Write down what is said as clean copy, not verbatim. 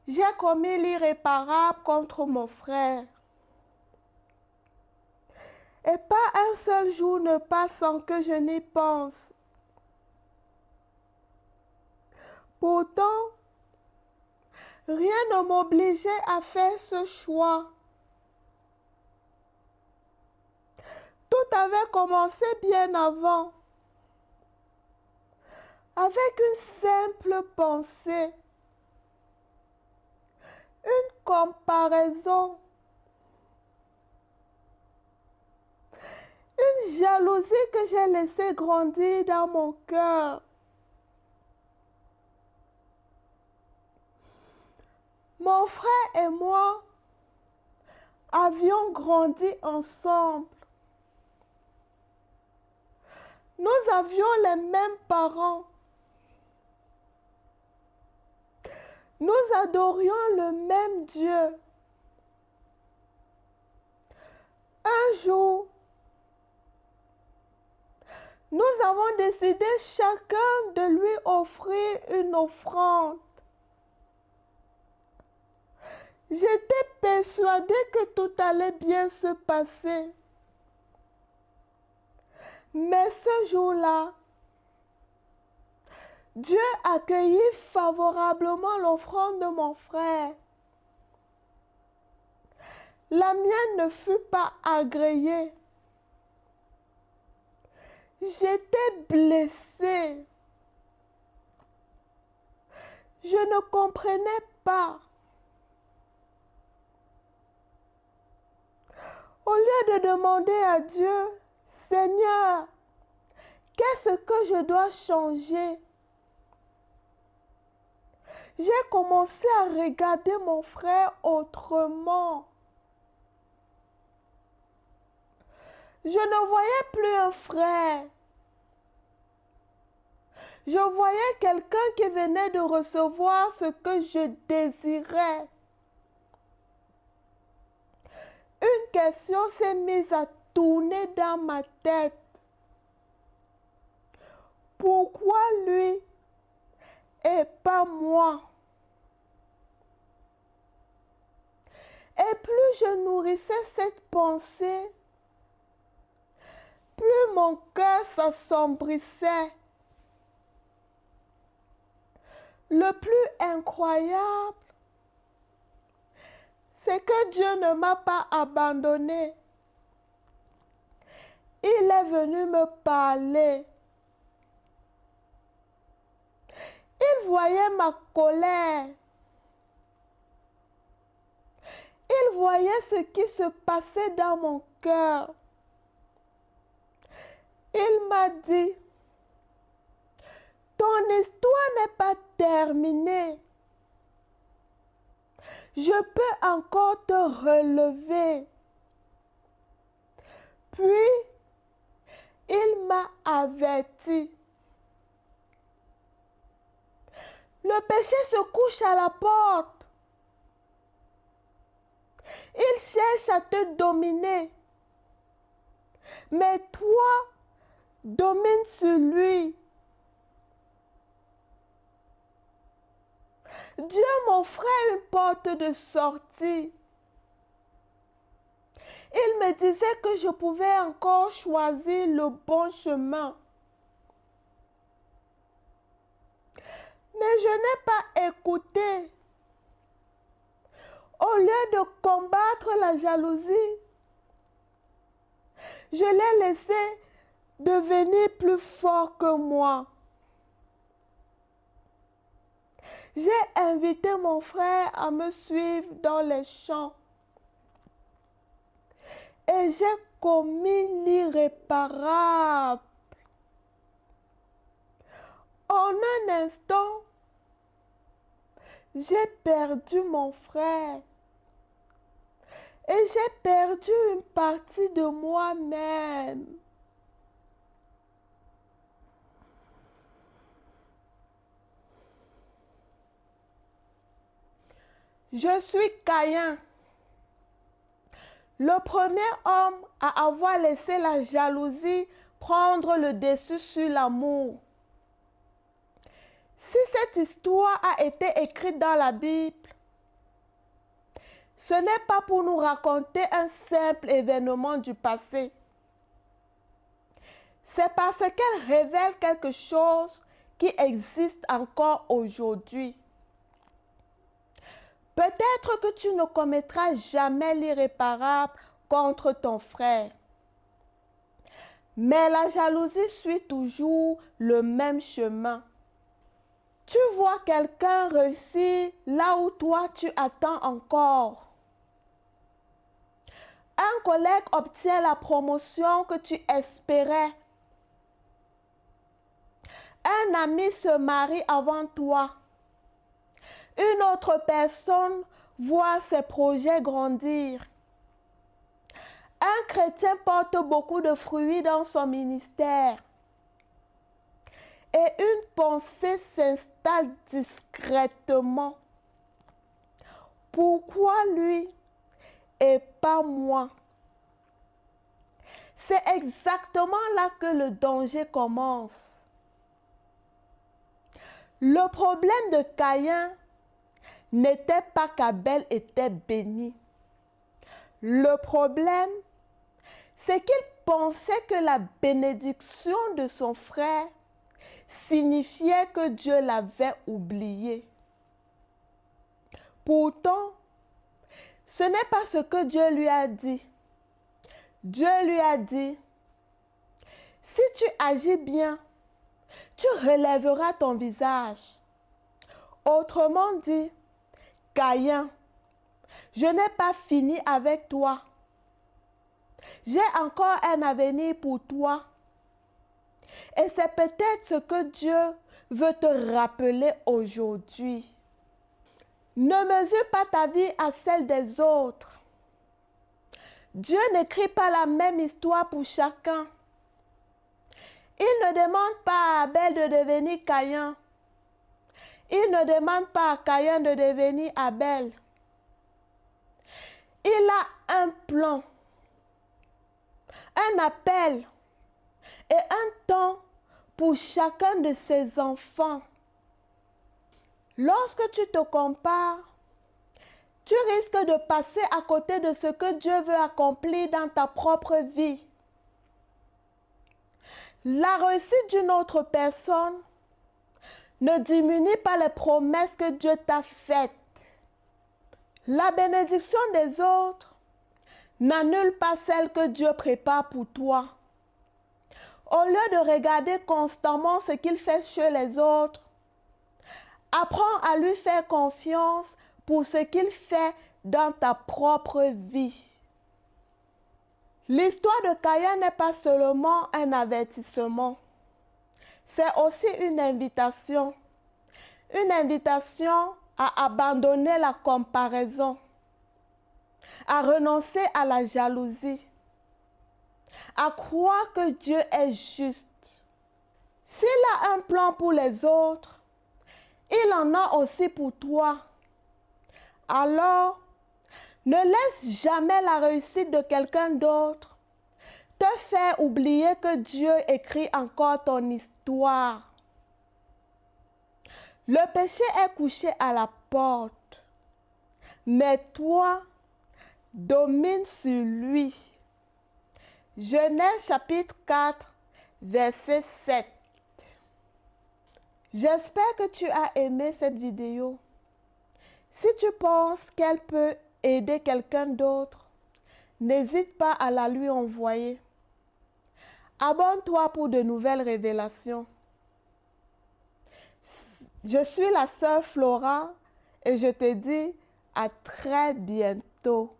J'ai commis l'irréparable contre mon frère. Et pas un seul jour ne passe sans que je n'y pense. Pourtant, rien ne m'obligeait à faire ce choix. Tout avait commencé bien avant, avec une simple pensée, une comparaison, une jalousie que j'ai laissée grandir dans mon cœur. Mon frère et moi avions grandi ensemble. Nous avions les mêmes parents. Nous adorions le même Dieu. Un jour, nous avons décidé chacun de lui offrir une offrande. J'étais persuadée que tout allait bien se passer. Mais ce jour-là, Dieu accueillit favorablement l'offrande de mon frère. La mienne ne fut pas agréée. J'étais blessée. Je ne comprenais pas. Au lieu de demander à Dieu, Seigneur, qu'est-ce que je dois changer? J'ai commencé à regarder mon frère autrement. Je ne voyais plus un frère. Je voyais quelqu'un qui venait de recevoir ce que je désirais. Une question s'est mise à tourner dans ma tête. Pourquoi lui et pas moi? Et plus je nourrissais cette pensée, plus mon cœur s'assombrissait. Le plus incroyable, c'est que Dieu ne m'a pas abandonné. Il est venu me parler. Il voyait ma colère. Il voyait ce qui se passait dans mon cœur. Il m'a dit, ton histoire n'est pas terminée. Je peux encore te relever. Puis, il m'a averti. Le péché se couche à la porte. Il cherche à te dominer. Mais toi, domine sur lui. Dieu m'offrait une porte de sortie. Il me disait que je pouvais encore choisir le bon chemin. Mais je n'ai pas écouté. Au lieu de combattre la jalousie, je l'ai laissé devenir plus fort que moi. J'ai invité mon frère à me suivre dans les champs. Et j'ai commis l'irréparable. En un instant, j'ai perdu mon frère. Et j'ai perdu une partie de moi-même. Je suis Caïn, le premier homme à avoir laissé la jalousie prendre le dessus sur l'amour. Si cette histoire a été écrite dans la Bible, Ce n'est pas pour nous raconter un simple événement du passé. C'est parce qu'elle révèle quelque chose qui existe encore aujourd'hui. Peut-être que tu ne commettras jamais l'irréparable contre ton frère. Mais la jalousie suit toujours le même chemin. Tu vois quelqu'un réussir là où toi tu attends encore. Un collègue obtient la promotion que tu espérais. Un ami se marie avant toi. Une autre personne voit ses projets grandir. Un chrétien porte beaucoup de fruits dans son ministère. Et une pensée s'installe discrètement. Pourquoi lui et pas moi? C'est exactement là que le danger commence. Le problème de Caïn n'était pas qu'Abel était béni. Le problème, c'est qu'il pensait que la bénédiction de son frère signifiait que Dieu l'avait oublié. Pourtant, ce n'est pas ce que Dieu lui a dit. Dieu lui a dit, si tu agis bien, tu relèveras ton visage. Autrement dit, Caïn, je n'ai pas fini avec toi. J'ai encore un avenir pour toi. Et c'est peut-être ce que Dieu veut te rappeler aujourd'hui. Ne mesure pas ta vie à celle des autres. Dieu n'écrit pas la même histoire pour chacun. Il ne demande pas à Abel de devenir Caïn. Il ne demande pas à Caïn de devenir Abel. Il a un plan, un appel et un temps pour chacun de ses enfants. Lorsque tu te compares, tu risques de passer à côté de ce que Dieu veut accomplir dans ta propre vie. La réussite d'une autre personne ne diminue pas les promesses que Dieu t'a faites. La bénédiction des autres n'annule pas celle que Dieu prépare pour toi. Au lieu de regarder constamment ce qu'il fait chez les autres, apprends à lui faire confiance pour ce qu'il fait dans ta propre vie. L'histoire de Caïn n'est pas seulement un avertissement, c'est aussi une invitation. Une invitation à abandonner la comparaison, à renoncer à la jalousie, à croire que Dieu est juste. S'il a un plan pour les autres, il en a aussi pour toi. Alors, ne laisse jamais la réussite de quelqu'un d'autre te faire oublier que Dieu écrit encore ton histoire. Le péché est couché à la porte, mais toi, domine sur lui. Genèse chapitre 4, verset 7. J'espère que tu as aimé cette vidéo. Si tu penses qu'elle peut aider quelqu'un d'autre, n'hésite pas à la lui envoyer. Abonne-toi pour de nouvelles révélations. Je suis la sœur Flora et je te dis à très bientôt.